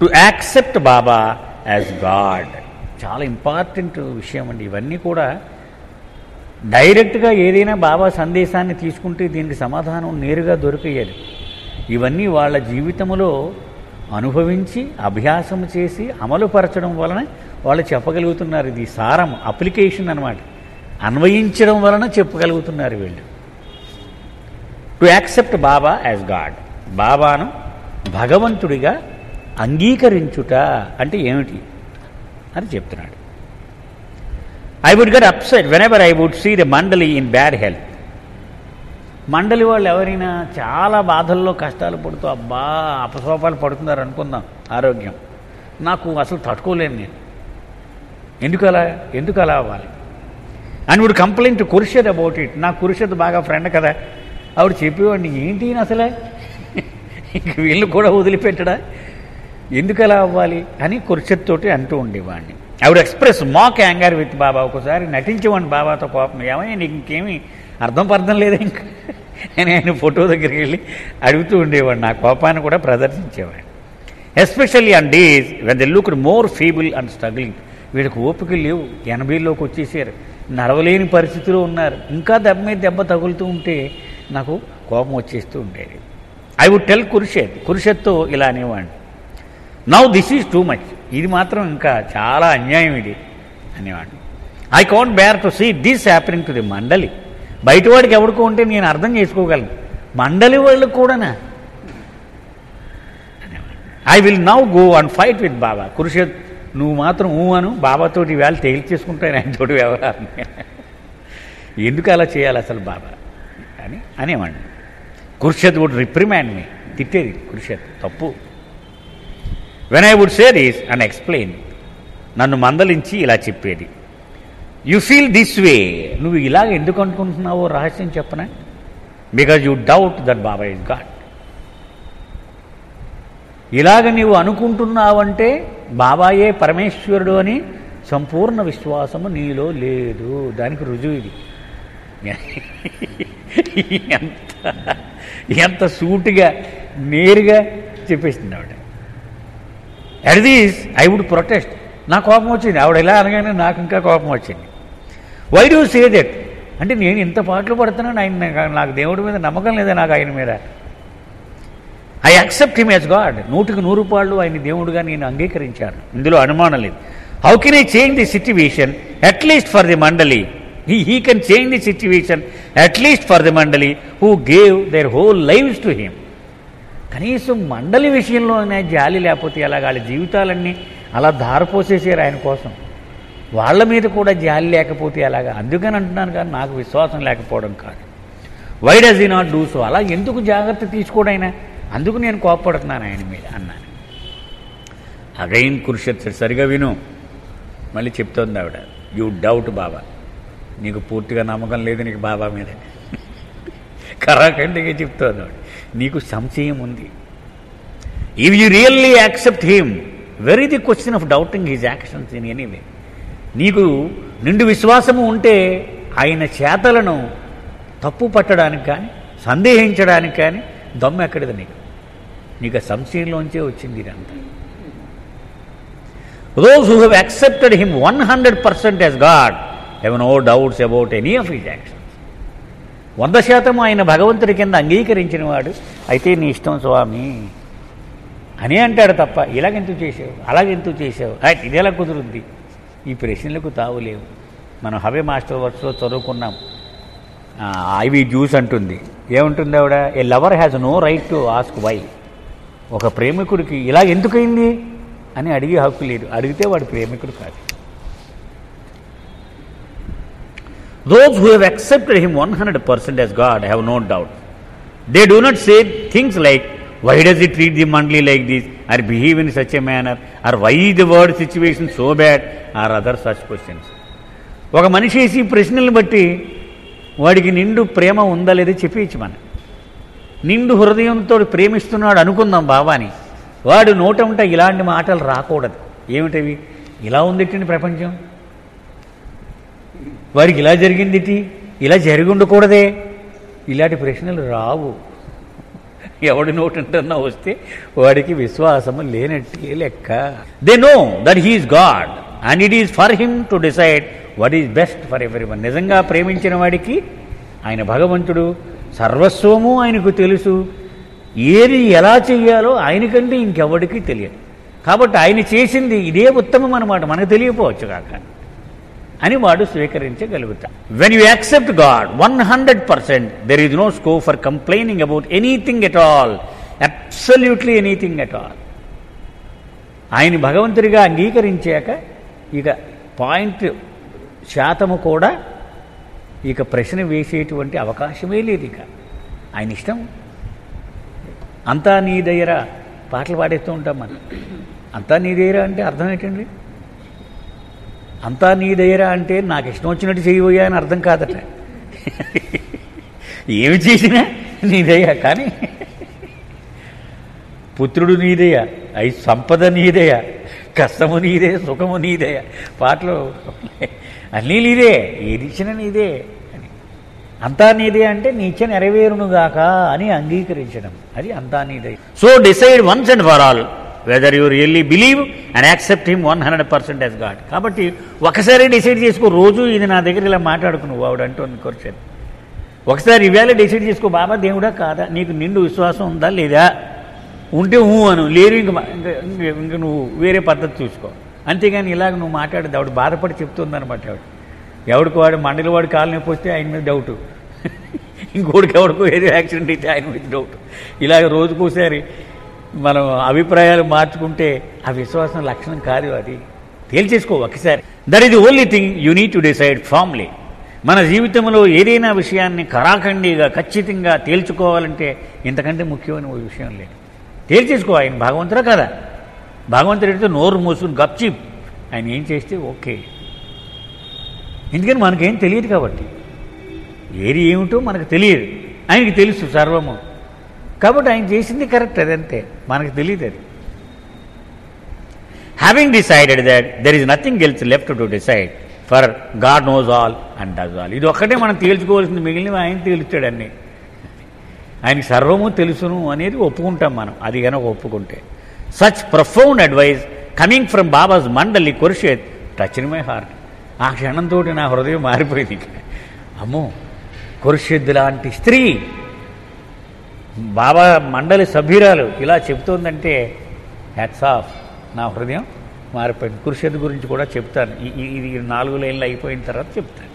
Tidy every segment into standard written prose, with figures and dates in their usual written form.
To accept Baba as God. చాలా important విషయం అండి. ఇవన్నీ కూడా డైరెక్ట్గా ఏదైనా బాబా సందేశాన్ని తీసుకుంటే దీనికి సమాధానం నేరుగా దొరికేయాలి. ఇవన్నీ వాళ్ళ జీవితంలో అనుభవించి అభ్యాసం చేసి అమలుపరచడం వలన వాళ్ళు చెప్పగలుగుతున్నారు. ఇది సారం, అప్లికేషన్ అన్నమాట. అన్వయించడం వలన చెప్పగలుగుతున్నారు వీళ్ళు. To accept Baba as God, బాబాను భగవంతుడిగా అంగీకరించుట అంటే ఏమిటి అని చెప్తున్నాడు. I would get upset whenever I would see the Mandali in bad health. Mandali వాళ్ళు ఎవరైనా చాలా బాధల్లో కష్టాలు పడుతూ అబ్బా అపసోపాలు పడుతున్నారు అనుకుందాం, ఆరోగ్యం నాకు అసలు తట్టుకోలేను నేను, ఎందుకు అలా అవ్వాలి. And would complaint to Khorshed about it. నాకు కుర్షద్ బాగా ఫ్రెండ్ కదా, ఆవిడ చెప్పేవాడిని ఏంటి అసలే ఇంక వీళ్ళు కూడా వదిలిపెట్టడా, ఎందుకు అలా అవ్వాలి అని కుర్షద్ తోటి అంటూ ఉండేవాడిని. I would express mock anger with Baba. ఒకసారి నటించేవాడిని బాబాతో కోపం, ఏమయ్యా నీకు ఇంకేమీ అర్థం లేదా ఇంకా అని ఆయన ఫోటో దగ్గరికి వెళ్ళి అడుగుతూ ఉండేవాడు. నా కోపాన్ని కూడా ప్రదర్శించేవాడు. Especially on days when they looked more feeble and struggling. వీళ్ళకి ఓపిక లేవు, 80లోకి వచ్చేసారు, నడవలేని పరిస్థితిలో ఉన్నారు, ఇంకా దెబ్బ మీద దెబ్బ తగులుతూ ఉంటే నాకు కోపం వచ్చేస్తూ ఉండేది. ఐ వుడ్ టెల్ కుర్షద్తో ఇలా అనేవాడిని, now this is too much, ఇది మాత్రం ఇంకా చాలా అన్యాయం ఇది అనేవాడిని. I can't bear to see this happening to the Mandali. బయటవాడికి ఎవరికో ఉంటే నేను అర్థం చేసుకోగలను, మండలి వాళ్ళకు కూడానా. I will now go and fight with Baba. Khorshed నువ్వు మాత్రం అను, బాబాతోటి వేళ తేల్చేసుకుంటాను ఆయనతోటి వ్యవహారం, ఎందుకు అలా చేయాలి అసలు బాబా అని అనేవాడిని. కుర్షద్ వుడ్ రిప్రిమాండ్ మీ, తిట్టేది కుర్షద్, తప్పు. When I would say this and explain, నన్ను మందలించి ఇలా చెప్పేది, యు ఫీల్ దిస్ వే, నువ్వు ఇలాగ ఎందుకు అనుకుంటున్నావో రహస్యం చెప్పనా, because you doubt that Baba is God. ఇలాగ నీవు అనుకుంటున్నావంటే బాబాయే పరమేశ్వరుడు అని సంపూర్ణ విశ్వాసము నీలో లేదు. దానికి రుజువు ఇది. ఎంత సూటిగా నేరుగా చెప్పేసింది ఆవిడ. At these I would protest. నాకు కోపం వచ్చింది, ఆవిడ ఎలా అనగానే నాకు ఇంకా కోపం వచ్చింది. వై డూ సే దట్ అంటే నేను ఇంత పాటలు పడుతున్నాను, ఆయన నాకు దేవుడి మీద నమ్మకం లేదా నాకు ఆయన మీద. I accept him as God. 100% ఆయన దేవుడుగా నేను అంగీకరించాను, ఇందులో అనుమానం లేదు. How can I change the situation at least for the Mandali. He can change the situation at least for the Mandali who gave their whole lives to him. కనీసం మండలి విషయంలోనే జాలి లేకపోతే ఎలాగ, వాళ్ళ జీవితాలన్నీ అలా ధారపోసేసారు ఆయన కోసం, వాళ్ళ మీద కూడా జాలి లేకపోతే ఎలాగా. అందుకని అంటున్నాను కానీ నాకు విశ్వాసం లేకపోవడం కాదు. Why does he not do so, అలా ఎందుకు జాగ్రత్త తీసుకోవడం ఆయన, అందుకు నేను కోప్పడుతున్నాను ఆయన మీద అన్నాను. అగైన్ కురుషత్ సరిగా విను, మళ్ళీ చెప్తోంది ఆవిడ, యూ డౌట్ బాబా, నీకు పూర్తిగా నమ్మకం లేదు నీకు బాబా మీద. కరాఖండిగా చెప్తోంది ఆవిడ, నీకు సంశయం ఉంది. If you really accept him, very the question of doubting his actions in anyway. నీకు నిండు విశ్వాసము ఉంటే ఆయన చేతలను తప్పు పట్టడానికి కానీ సందేహించడానికి కానీ దమ్ము ఎక్కడిది నీకు ఆ సంశయంలోంచే వచ్చింది ఇదంతా. Those who have accepted him 100% as God have no doubts about any of his actions. 100% ఆయన భగవంతుడి కింద అంగీకరించిన వాడు అయితే నీ ఇష్టం స్వామి అని అంటాడు తప్ప ఇలాగెందుకు చేసావు అలాగెందుకు చేసావు ఇది ఎలా కుదురుద్ది, ఈ ప్రశ్నలకు తావులేవు. మనం హవే మాస్టర్ వర్క్స్లో చదువుకున్నాం. ఐవి జ్యూస్ అంటుంది, ఏముంటుంది ఆవిడ, a lover has no right to ask why. ఒక ప్రేమికుడికి ఇలా ఎందుకైంది అని అడిగే హక్కు లేదు, అడిగితే వాడు ప్రేమికుడు కాదు. Those who have accepted him 100% as God have no doubt. They do not say things like, why does he treat the mandali like this, or behave in such a manner, or why is the world situation so bad, or other such questions. ఒక మనిషి వేసి ప్రశ్నలను బట్టి వాడికి నిండు ప్రేమ ఉందా లేదా చెప్పేయచ్చు. మనం నిండు హృదయంతో ప్రేమిస్తున్నాడు అనుకుందాం బాబాని, వాడు నోటంట ఇలాంటి మాటలు రాకూడదు. ఏమిటవి, ఇలా ఉందిటి ప్రపంచం, వాడికి ఇలా జరిగిందిటి, ఇలా జరిగి ఉండకూడదే, ఇలాంటి ప్రశ్నలు రావు. ఎవడి నోటంటన్నా వస్తే వాడికి విశ్వాసము లేనట్టే లెక్క. They know that he's God and it is for him to decide what is best for everyone. నిజంగా ప్రేమించిన వాడికి ఆయన భగవంతుడు, సర్వస్వము ఆయనకు తెలుసు, ఏది ఎలా చెయ్యాలో ఆయనకంటే ఇంకెవడికి తెలియదు. కాబట్టి ఆయన చేసింది ఇదే ఉత్తమం అన్నమాట, మనకు తెలియకపోవచ్చు కాక అని వాడు స్వీకరించగలుగుతా. When you accept God 100%, there is no scope for complaining about anything at all, absolutely anything at all. ఆయన భగవంతుడిగా అంగీకరించాక ఇక పాయింట్ శాతము కూడా ఇక ప్రశ్న వేసేటువంటి అవకాశమే లేదు. ఇక ఆయన ఇష్టం. అంతా నీ దగ్గర పాటలు పాడేస్తూ ఉంటాం మనం. అంతా నీ దగ్గర అంటే అర్థం ఏంటండి? అంతా నీ దగ్గర అంటే నాకు ఇష్టం వచ్చినట్టు చేయబోయా అని అర్థం కాదట. ఏమి చేసినా నీదయ్యా, కానీ పుత్రుడు నీదయ్యా, సంపద నీదయ్యా, కష్టము నీదే, సుఖము నీదయ్యా, పాటలు అన్నీ నీదే, ఏది ఇచ్చినా నీదే అని. అంతా నీదే అంటే నీ ఇచ్చ నెరవేరునుగాక అని అంగీకరించడం, అది అంతా నీదే. So decide once and for all whether you really believe and accept him 100% as God. కాబట్టి ఒకసారి డిసైడ్ చేసుకో. రోజు ఇది నా దగ్గర ఇలా మాట్లాడుకు నువ్వు ఆవిడ అంటుంది కూర్చొని. ఒకసారి ఇవాళ డిసైడ్ చేసుకో, బాబా దేవుడా కాదా, నీకు నిండు విశ్వాసం ఉందా లేదా, ఉంటే అను, లేరు ఇంక నువ్వు వేరే పద్ధతి చూసుకో. అంతేగాని ఇలాగ నువ్వు మాట్లాడదు. ఆవిడ బాధపడి చెప్తుందనమాట. ఎవడికి వాడు మండలి వాడు కాలు నొప్పి వస్తే ఆయన మీద డౌటు, ఇంకోటికి ఎవడికో ఏదో యాక్సిడెంట్ అయితే ఆయన మీద డౌటు. ఇలాగ రోజుకోసారి మనం అభిప్రాయాలు మార్చుకుంటే ఆ విశ్వాసం లక్షణం కాదు, అది తేల్చేసుకో ఒకసారి. That is the only thing you need to decide firmly. మన జీవితంలో ఏదైనా విషయాన్ని కరాఖండిగా ఖచ్చితంగా తేల్చుకోవాలంటే ఇంతకంటే ముఖ్యమైన విషయం లేదు. తేల్చేసుకో, ఆయన భగవంతుడా కదా, భగవంతుడితో నోరు మూసుకుని గప్చిప్ ఆయన ఏం చేస్తే ఓకే. ఎందుకని మనకేం తెలియదు కాబట్టి, ఏది ఏమిటో మనకు తెలియదు, ఆయనకి తెలుసు సర్వము. కాబట్టి ఆయన చేసింది కరెక్ట్, అదంతే, మనకు తెలియదు అది. Having decided that there is nothing else left to decide, for God knows all and does all. ఇది ఒక్కటే మనం తేల్చుకోవాల్సింది, మిగిలినవి ఆయన తేలుస్తాడు అన్నీ. ఆయనకి సర్వము తెలుసును అనేది ఒప్పుకుంటాం మనం, అది కనుక ఒప్పుకుంటే. Such profound advice coming from Baba's Mandali Khurshid touched my heart. ఆ క్షణంతో నా హృదయం మారిపోయింది. అమ్మో, ఖుర్షీద్ లాంటి స్త్రీ బాబా మండలి సభ్యురాలు ఇలా చెప్తోందంటే హ్యాట్స్ ఆఫ్, నా హృదయం మారిపోయింది. ఖుర్షీద్ గురించి కూడా చెప్తాను, ఇది 4 లైన్లు అయిపోయిన తర్వాత చెప్తాను.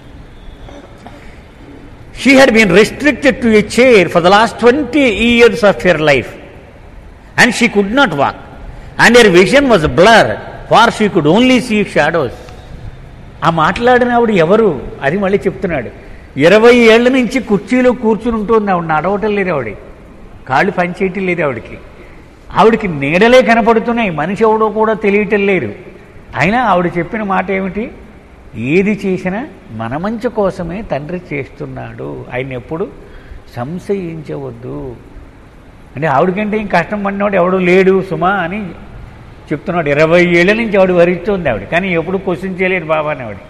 She had been restricted to a chair for the last 20 years of her life, and she could not walk, and her vision was a blur, for she could only see shadows. ఆ మాట్లాడిన ఆవిడ ఎవరు అది మళ్ళీ చెప్తున్నాడు. 20 ఏళ్ల నుంచి కుర్చీలో కూర్చుని ఉంటుంది ఆవిడ, నడవటం లేదు, ఆవిడ కాళ్ళు పనిచేయటం లేదు, ఆవిడకి నీడలే కనపడుతున్నాయి, మనిషి ఎవడో కూడా తెలియటం లేదు. అయినా ఆవిడ చెప్పిన మాట ఏమిటి? ఏది చేసినా మన మంచి కోసమే తండ్రి చేస్తున్నాడు, ఆయన ఎప్పుడు సంశయించవద్దు. అంటే ఆవిడకంటే ఇంక కష్టం పడినవాడు ఎవడు లేడు సుమా అని చెప్తున్నాడు. 20 ఏళ్ల నుంచి ఆవిడ వరిస్తుంది ఆవిడ, కానీ ఎప్పుడు క్వశ్చన్ చేయలేడు బాబా అని ఆవిడ.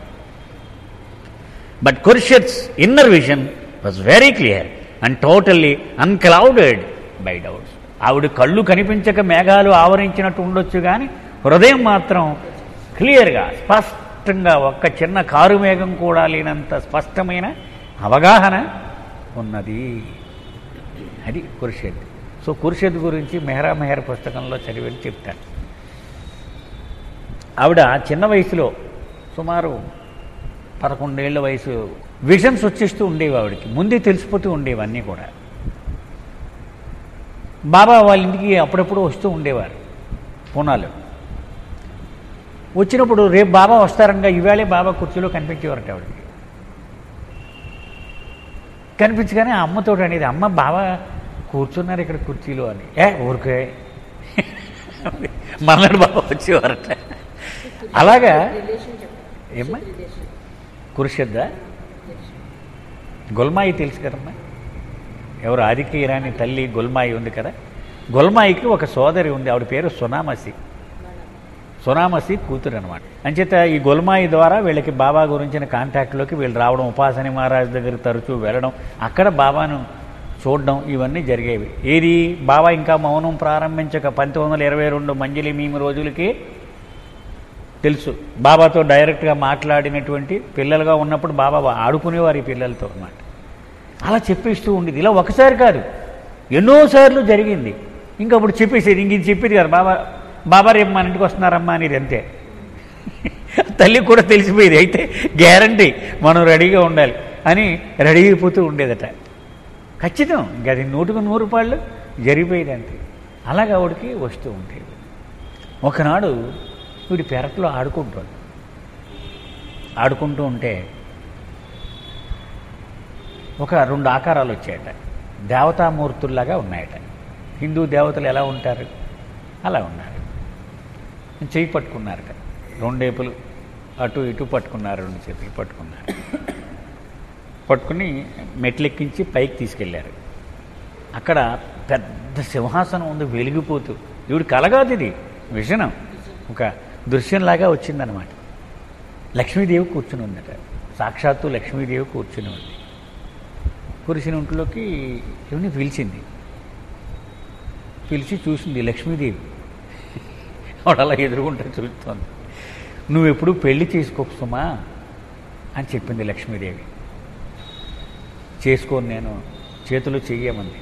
But Khurshid's inner vision was very clear and totally unclouded by doubts. ఆవిడ కళ్ళు కనిపించక మేఘాలు ఆవరించినట్టు ఉండొచ్చు, కానీ హృదయం మాత్రం క్లియర్గా స్పష్టంగా ఒక్క చిన్న కారు మేఘం కూడా లేనంత స్పష్టమైన అవగాహన ఉన్నది. అది ఖుర్షీద్. సో ఖుర్షీద్ గురించి మెహరా మెహర్ పుస్తకంలో చదివని చెప్తాను. ఆవిడ చిన్న వయసులో, సుమారు 11 ఏళ్ల వయసు, విజన్స్ వచ్చేస్తూ ఉండేవి ఆవిడకి, ముందే తెలిసిపోతూ ఉండేవి అన్నీ కూడా. బాబా వాళ్ళ ఇంటికి అప్పుడప్పుడు వస్తూ ఉండేవారు పూనాలో. వచ్చినప్పుడు రేపు బాబా వస్తారనగా ఇవాళే బాబా కుర్చీలో కనిపించేవారట ఆవిడకి. కనిపించగానే ఆ అమ్మతో అనేది, అమ్మ బాబా కూర్చున్నారు ఇక్కడ కుర్చీలో అని. ఊరికే మన్నాడు బాబా వచ్చేవారట. అలాగా ఏమ్మా ఖుర్షీద్దా గుల్మాయి తెలుసు కదమ్మా, ఎవరు ఆదిత్య ఇరానీ తల్లి గుల్మాయి ఉంది కదా, గుల్మాయికి ఒక సోదరి ఉంది, ఆవిడ పేరు సునామసి. సునామసి కూతురు అనమాట. అంచేత ఈ గుల్మాయి ద్వారా వీళ్ళకి బాబా గురించిన కాంటాక్ట్లోకి వీళ్ళు రావడం, ఉపాసని మహారాజ్ దగ్గర తరచూ వెళ్ళడం, అక్కడ బాబాను చూడడం ఇవన్నీ జరిగేవి. ఏది బాబా ఇంకా మౌనం ప్రారంభించక 1922 మంజలి మీమి రోజులకి తెలుసు. బాబాతో డైరెక్ట్గా మాట్లాడినటువంటి పిల్లలుగా ఉన్నప్పుడు బాబా ఆడుకునేవారు ఈ పిల్లలతో అన్నమాట. అలా చెప్పేస్తూ ఉండేది. ఇలా ఒకసారి కాదు, ఎన్నోసార్లు జరిగింది. ఇంకప్పుడు చెప్పేసేది, ఇంక ఇది చెప్పేది కాదు, బాబా రేపు మన ఇంటికి వస్తున్నారమ్మా అనేది. అంతే. తల్లికి కూడా తెలిసిపోయేది. అయితే గ్యారంటీ మనం రెడీగా ఉండాలి అని రెడీ అయిపోతూ ఉండేదట. ఖచ్చితం, ఇంక అది 100కు 100 జరిగిపోయేది అంతే. అలాగే ఆవిడకి వస్తూ ఉండేది. ఒకనాడు వీడి పెరట్లో ఆడుకుంటూ ఉంటే ఒక 2 ఆకారాలు వచ్చాయట. దేవతామూర్తుల్లాగా ఉన్నాయట. హిందూ దేవతలు ఎలా ఉంటారు అలా ఉన్నారు. చెయ్యి పట్టుకున్నారట, 2 ఏపులు అటు ఇటు పట్టుకున్నారు, 2 చేతులు పట్టుకున్నారు. పట్టుకుని మెట్లెక్కించి పైకి తీసుకెళ్లారు. అక్కడ పెద్ద సింహాసనం ఉంది వెలిగిపోతూ. ఇవిడు కలగాదు, ఇది విజనం, ఒక దృశ్యంలాగా వచ్చిందనమాట. లక్ష్మీదేవి కూర్చుని ఉందట. సాక్షాత్తు లక్ష్మీదేవి కూర్చుని ఉంది. కూర్చుని ఇంట్లోకి ఇవన్నీ పిలిచి చూసింది లక్ష్మీదేవి. వాడు అలా ఎదురుగుంటే చూస్తోంది. నువ్వెప్పుడు పెళ్లి చేసుకోకు సుమా అని చెప్పింది లక్ష్మీదేవి. చేసుకోను నేను, చేతులు చెయ్యమంది.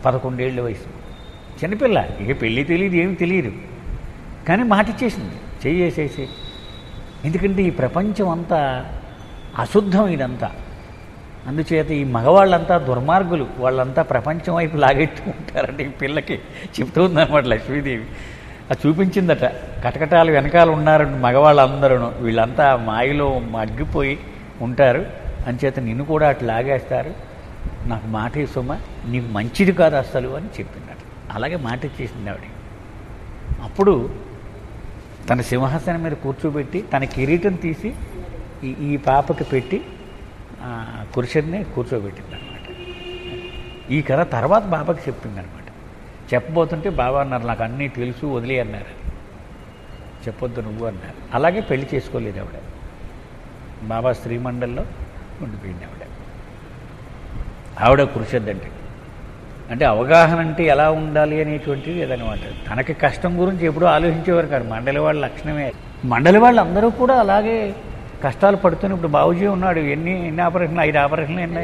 11 ఏళ్ళ వయసు, చిన్నపిల్ల, ఇక పెళ్ళి తెలియదు, ఏమి తెలియదు. కానీ మాట ఇచ్చేసింది, చెయ్యేసేసి. ఎందుకంటే ఈ ప్రపంచం అంతా అశుద్ధం, ఇదంతా. అందుచేత ఈ మగవాళ్ళంతా దుర్మార్గులు, వాళ్ళంతా ప్రపంచం వైపు లాగెట్టుకుంటారంటే ఈ పిల్లకి చెప్తుందన్నమాట లక్ష్మీదేవి. అది చూపించిందట. కటకటాలు వెనకాల ఉన్నారండి మగవాళ్ళందరూ, వీళ్ళంతా మాయలో మగ్గిపోయి ఉంటారు, అంచేత నిన్ను కూడా అట్లా లాగేస్తారు. నాకు మాట ఇస్తామా, నీకు మంచిది కాదు అసలు అని చెప్పిందట. అలాగే మాట ఇచ్చేసింది ఆవిడ. అప్పుడు తన సింహాసనం మీద కూర్చోబెట్టి తన కిరీటం తీసి ఈ పాపకి పెట్టి పురుషుడిని కూర్చోబెట్టింది అనమాట. ఈ కథ తర్వాత బాబాకి చెప్పిందనమాట. చెప్పబోతుంటే బాబా అన్నారు, నాకు అన్నీ తెలుసు, వదిలే అన్నారు. చెప్పొద్దు నువ్వు అన్నారు. అలాగే పెళ్లి చేసుకోలేదు ఆవిడ. బాబా శ్రీమండల్లో ఉండిపోయింది ఆవిడ పురుషుడంటే. అంటే అవగాహన అంటే ఎలా ఉండాలి అనేటువంటిది అదనమాట. తనకి కష్టం గురించి ఎప్పుడూ ఆలోచించేవారు కాదు. మండలి వాళ్ళ లక్షణమే. మండలి వాళ్ళు అందరూ కూడా అలాగే కష్టాలు పడుతూనే. ఇప్పుడు బాబుజీ ఉన్నాడు, ఎన్ని ఆపరేషన్లు, 5 ఆపరేషన్లు ఎన్ని